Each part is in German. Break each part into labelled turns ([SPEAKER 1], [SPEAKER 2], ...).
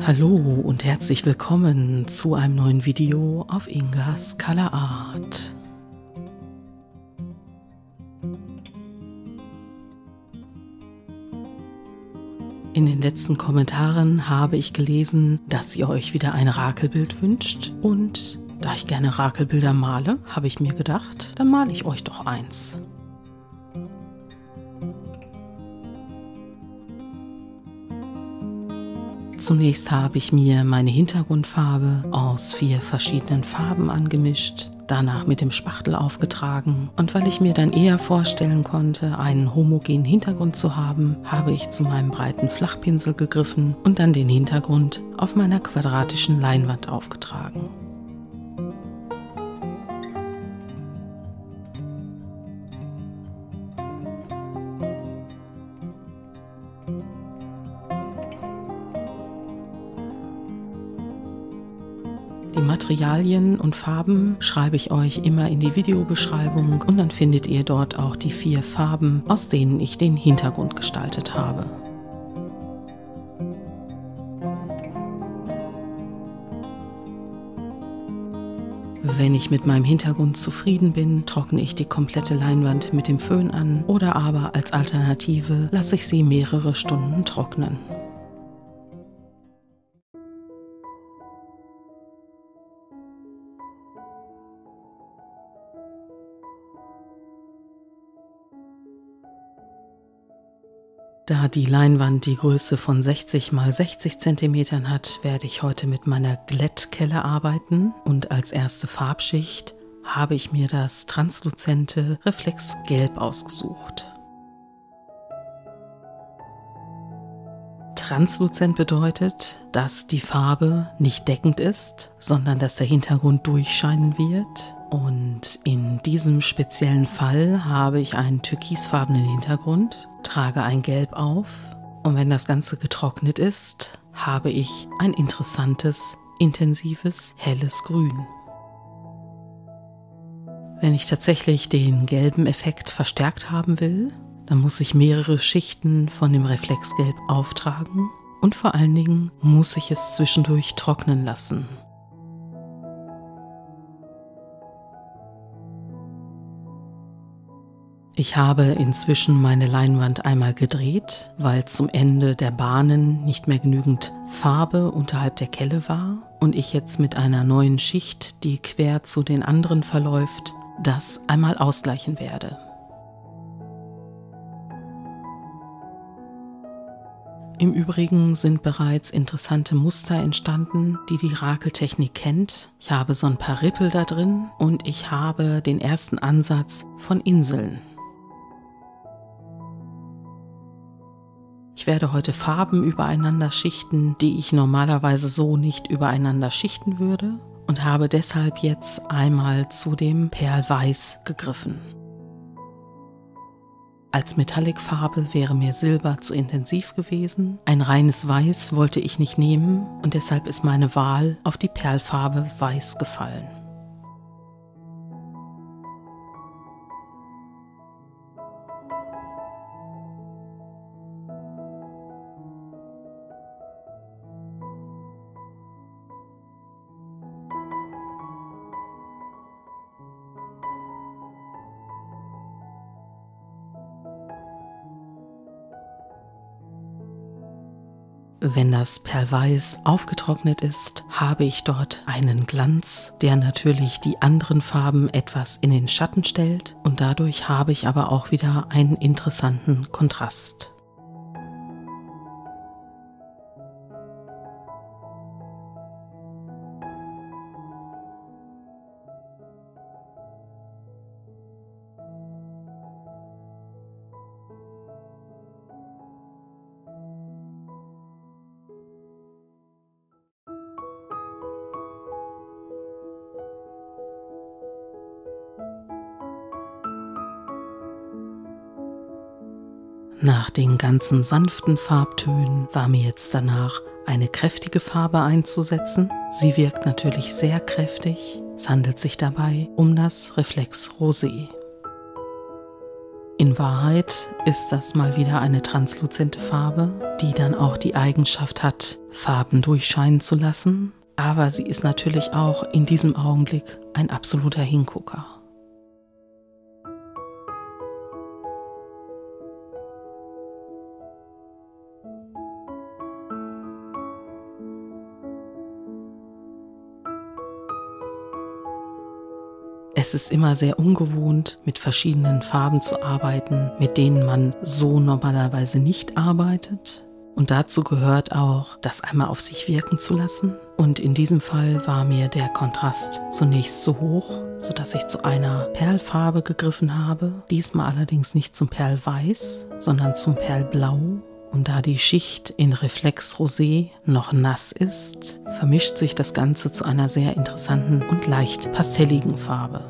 [SPEAKER 1] Hallo und herzlich willkommen zu einem neuen Video auf Ingas Color Art. In den letzten Kommentaren habe ich gelesen, dass ihr euch wieder ein Rakelbild wünscht, und da ich gerne Rakelbilder male, habe ich mir gedacht, dann male ich euch doch eins. Zunächst habe ich mir meine Hintergrundfarbe aus 4 verschiedenen Farben angemischt, danach mit dem Spachtel aufgetragen, und weil ich mir dann eher vorstellen konnte, einen homogenen Hintergrund zu haben, habe ich zu meinem breiten Flachpinsel gegriffen und dann den Hintergrund auf meiner quadratischen Leinwand aufgetragen. Die Materialien und Farben schreibe ich euch immer in die Videobeschreibung, und dann findet ihr dort auch die 4 Farben, aus denen ich den Hintergrund gestaltet habe. Wenn ich mit meinem Hintergrund zufrieden bin, trockne ich die komplette Leinwand mit dem Föhn an, oder aber als Alternative lasse ich sie mehrere Stunden trocknen. Da die Leinwand die Größe von 60 x 60 cm hat, werde ich heute mit meiner Glättkelle arbeiten, und als erste Farbschicht habe ich mir das transluzente Reflexgelb ausgesucht. Transluzent bedeutet, dass die Farbe nicht deckend ist, sondern dass der Hintergrund durchscheinen wird. Und in diesem speziellen Fall habe ich einen türkisfarbenen Hintergrund, trage ein Gelb auf, und wenn das Ganze getrocknet ist, habe ich ein interessantes, intensives, helles Grün. Wenn ich tatsächlich den gelben Effekt verstärkt haben will, dann muss ich mehrere Schichten von dem Reflexgelb auftragen, und vor allen Dingen muss ich es zwischendurch trocknen lassen. Ich habe inzwischen meine Leinwand einmal gedreht, weil zum Ende der Bahnen nicht mehr genügend Farbe unterhalb der Kelle war und ich jetzt mit einer neuen Schicht, die quer zu den anderen verläuft, das einmal ausgleichen werde. Im Übrigen sind bereits interessante Muster entstanden, die die Rakeltechnik kennt. Ich habe so ein paar Rippel da drin und ich habe den ersten Ansatz von Inseln. Ich werde heute Farben übereinander schichten, die ich normalerweise so nicht übereinander schichten würde, und habe deshalb jetzt einmal zu dem Perlweiß gegriffen. Als Metallicfarbe wäre mir Silber zu intensiv gewesen. Ein reines Weiß wollte ich nicht nehmen, und deshalb ist meine Wahl auf die Perlfarbe Weiß gefallen. Wenn das Perlweiß aufgetrocknet ist, habe ich dort einen Glanz, der natürlich die anderen Farben etwas in den Schatten stellt, und dadurch habe ich aber auch wieder einen interessanten Kontrast. Nach den ganzen sanften Farbtönen war mir jetzt danach eine kräftige Farbe einzusetzen. Sie wirkt natürlich sehr kräftig. Es handelt sich dabei um das Reflex Rosé. In Wahrheit ist das mal wieder eine transluzente Farbe, die dann auch die Eigenschaft hat, Farben durchscheinen zu lassen. Aber sie ist natürlich auch in diesem Augenblick ein absoluter Hingucker. Es ist immer sehr ungewohnt, mit verschiedenen Farben zu arbeiten, mit denen man so normalerweise nicht arbeitet. Und dazu gehört auch, das einmal auf sich wirken zu lassen. Und in diesem Fall war mir der Kontrast zunächst zu hoch, sodass ich zu einer Perlfarbe gegriffen habe. Diesmal allerdings nicht zum Perlweiß, sondern zum Perlblau. Und da die Schicht in Reflexrosé noch nass ist, vermischt sich das Ganze zu einer sehr interessanten und leicht pastelligen Farbe.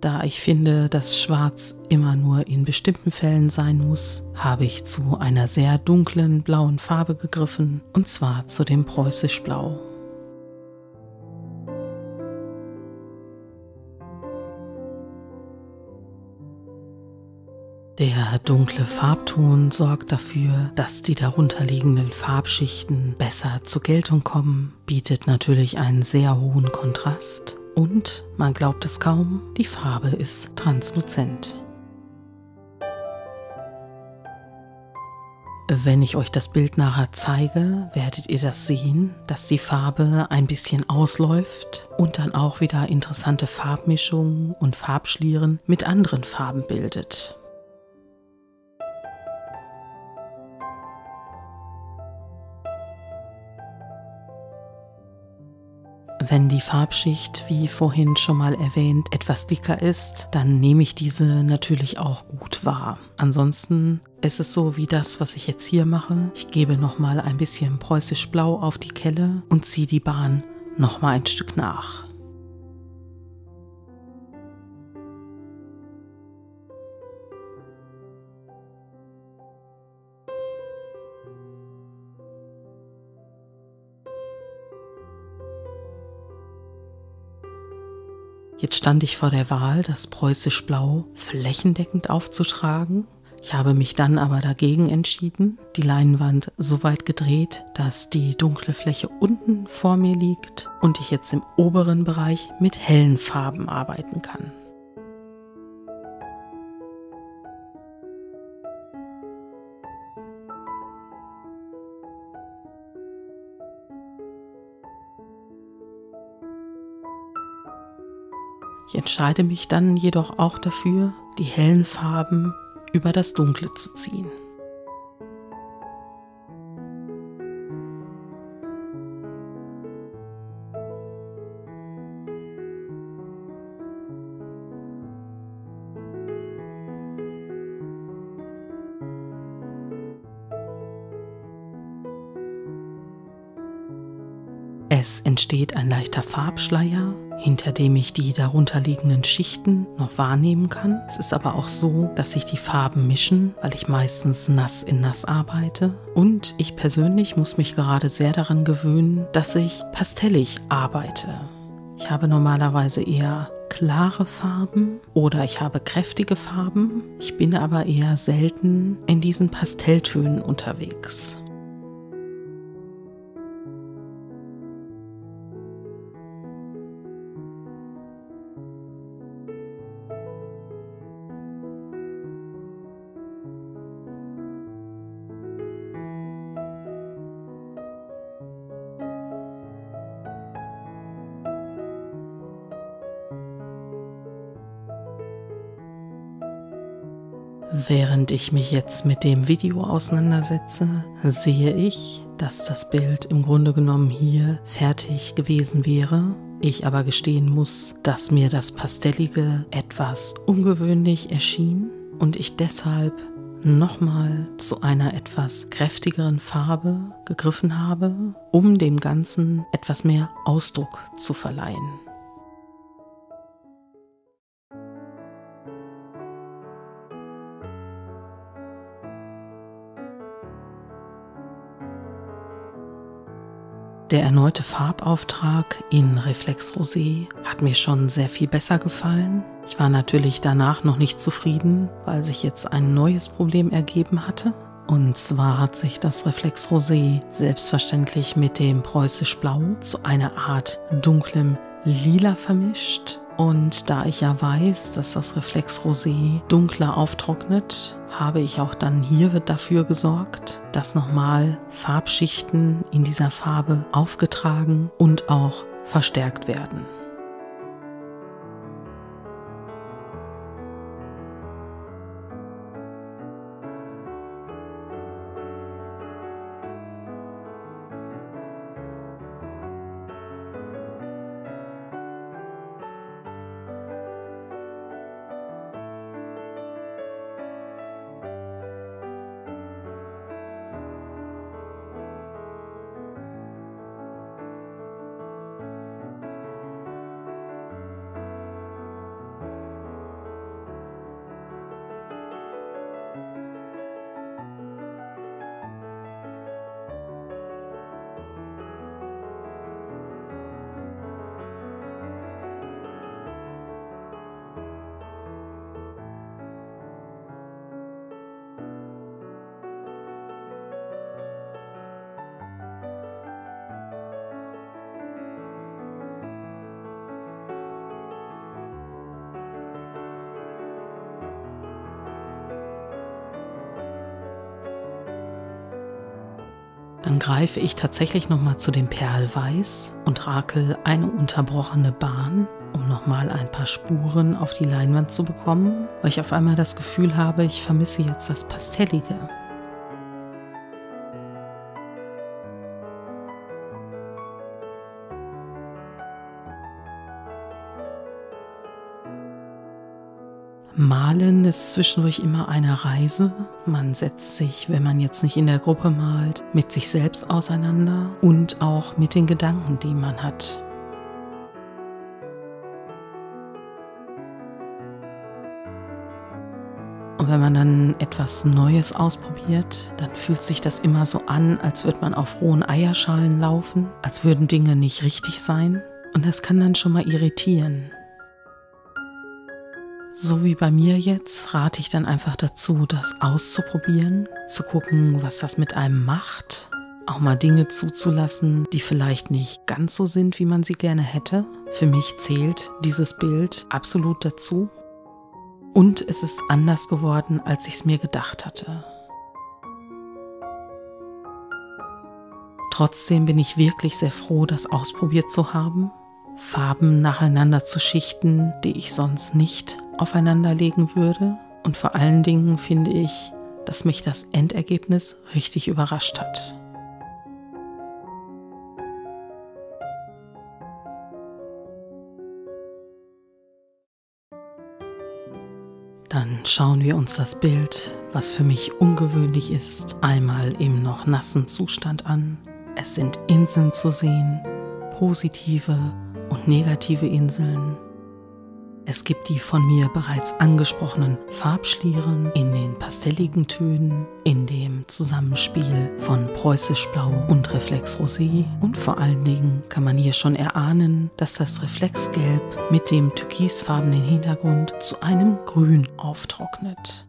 [SPEAKER 1] Da ich finde, dass Schwarz immer nur in bestimmten Fällen sein muss, habe ich zu einer sehr dunklen blauen Farbe gegriffen, und zwar zu dem Preußischblau. Der dunkle Farbton sorgt dafür, dass die darunterliegenden Farbschichten besser zur Geltung kommen, bietet natürlich einen sehr hohen Kontrast. Und, man glaubt es kaum, die Farbe ist transluzent. Wenn ich euch das Bild nachher zeige, werdet ihr das sehen, dass die Farbe ein bisschen ausläuft und dann auch wieder interessante Farbmischungen und Farbschlieren mit anderen Farben bildet. Wenn die Farbschicht, wie vorhin schon mal erwähnt, etwas dicker ist, dann nehme ich diese natürlich auch gut wahr. Ansonsten ist es so wie das, was ich jetzt hier mache. Ich gebe nochmal ein bisschen preußisch Blau auf die Kelle und ziehe die Bahn nochmal ein Stück nach. Jetzt stand ich vor der Wahl, das preußisch Blau flächendeckend aufzutragen. Ich habe mich dann aber dagegen entschieden, die Leinwand so weit gedreht, dass die dunkle Fläche unten vor mir liegt und ich jetzt im oberen Bereich mit hellen Farben arbeiten kann. Ich entscheide mich dann jedoch auch dafür, die hellen Farben über das Dunkle zu ziehen. Es entsteht ein leichter Farbschleier, hinter dem ich die darunterliegenden Schichten noch wahrnehmen kann. Es ist aber auch so, dass sich die Farben mischen, weil ich meistens nass in nass arbeite. Und ich persönlich muss mich gerade sehr daran gewöhnen, dass ich pastellig arbeite. Ich habe normalerweise eher klare Farben oder ich habe kräftige Farben. Ich bin aber eher selten in diesen Pastelltönen unterwegs. Während ich mich jetzt mit dem Video auseinandersetze, sehe ich, dass das Bild im Grunde genommen hier fertig gewesen wäre. Ich aber gestehen muss, dass mir das Pastellige etwas ungewöhnlich erschien und ich deshalb nochmal zu einer etwas kräftigeren Farbe gegriffen habe, um dem Ganzen etwas mehr Ausdruck zu verleihen. Der erneute Farbauftrag in Reflex Rosé hat mir schon sehr viel besser gefallen. Ich war natürlich danach noch nicht zufrieden, weil sich jetzt ein neues Problem ergeben hatte. Und zwar hat sich das Reflex Rosé selbstverständlich mit dem Preußisch Blau zu einer Art dunklem Lila vermischt. Und da ich ja weiß, dass das Reflex Rosé dunkler auftrocknet, habe ich auch dann hier dafür gesorgt, dass nochmal Farbschichten in dieser Farbe aufgetragen und auch verstärkt werden. Dann greife ich tatsächlich nochmal zu dem Perlweiß und rakel eine unterbrochene Bahn, um nochmal ein paar Spuren auf die Leinwand zu bekommen, weil ich auf einmal das Gefühl habe, ich vermisse jetzt das Pastellige. Malen ist zwischendurch immer eine Reise. Man setzt sich, wenn man jetzt nicht in der Gruppe malt, mit sich selbst auseinander und auch mit den Gedanken, die man hat. Und wenn man dann etwas Neues ausprobiert, dann fühlt sich das immer so an, als würde man auf rohen Eierschalen laufen, als würden Dinge nicht richtig sein. Und das kann dann schon mal irritieren. So wie bei mir jetzt, rate ich dann einfach dazu, das auszuprobieren, zu gucken, was das mit einem macht, auch mal Dinge zuzulassen, die vielleicht nicht ganz so sind, wie man sie gerne hätte. Für mich zählt dieses Bild absolut dazu. Und es ist anders geworden, als ich es mir gedacht hatte. Trotzdem bin ich wirklich sehr froh, das ausprobiert zu haben. Farben nacheinander zu schichten, die ich sonst nicht aufeinander legen würde. Und vor allen Dingen finde ich, dass mich das Endergebnis richtig überrascht hat. Dann schauen wir uns das Bild, was für mich ungewöhnlich ist, einmal im noch nassen Zustand an. Es sind Inseln zu sehen, positive und negative Inseln. Es gibt die von mir bereits angesprochenen Farbschlieren in den pastelligen Tönen, in dem Zusammenspiel von Preußisch Blau und Reflex Rosé. Und vor allen Dingen kann man hier schon erahnen, dass das Reflexgelb mit dem türkisfarbenen Hintergrund zu einem Grün auftrocknet.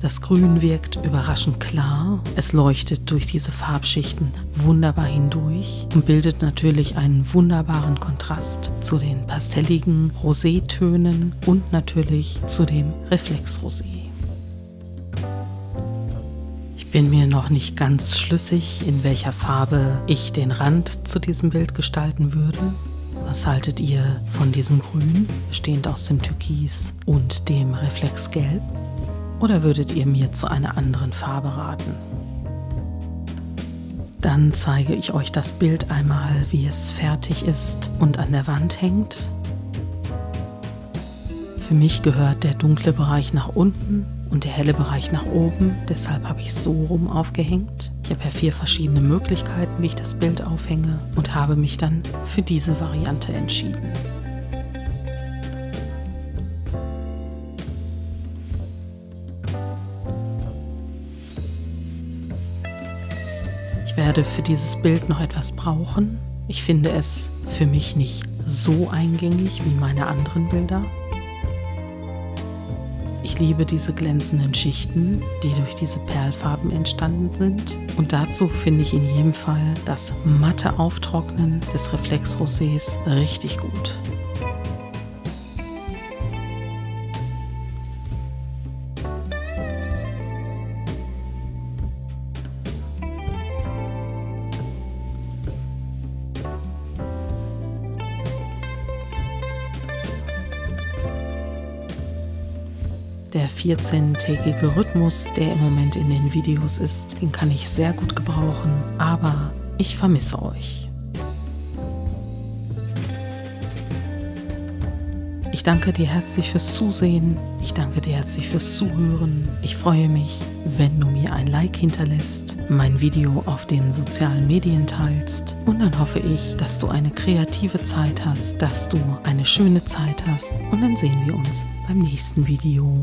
[SPEAKER 1] Das Grün wirkt überraschend klar, es leuchtet durch diese Farbschichten wunderbar hindurch und bildet natürlich einen wunderbaren Kontrast zu den pastelligen Rosétönen und natürlich zu dem Reflex-Rosé. Ich bin mir noch nicht ganz schlüssig, in welcher Farbe ich den Rand zu diesem Bild gestalten würde. Was haltet ihr von diesem Grün, bestehend aus dem Türkis und dem Reflexgelb? Oder würdet ihr mir zu einer anderen Farbe raten? Dann zeige ich euch das Bild einmal, wie es fertig ist und an der Wand hängt. Für mich gehört der dunkle Bereich nach unten und der helle Bereich nach oben. Deshalb habe ich so rum aufgehängt. Ich habe ja 4 verschiedene Möglichkeiten, wie ich das Bild aufhänge, und habe mich dann für diese Variante entschieden. Ich werde für dieses Bild noch etwas brauchen. Ich finde es für mich nicht so eingängig wie meine anderen Bilder. Ich liebe diese glänzenden Schichten, die durch diese Perlfarben entstanden sind. Und dazu finde ich in jedem Fall das matte Auftrocknen des Reflexrosés richtig gut. Der 14-tägige Rhythmus, der im Moment in den Videos ist, den kann ich sehr gut gebrauchen, aber ich vermisse euch. Ich danke dir herzlich fürs Zusehen, ich danke dir herzlich fürs Zuhören. Ich freue mich, wenn du mir ein Like hinterlässt, mein Video auf den sozialen Medien teilst, und dann hoffe ich, dass du eine kreative Zeit hast, dass du eine schöne Zeit hast, und dann sehen wir uns beim nächsten Video.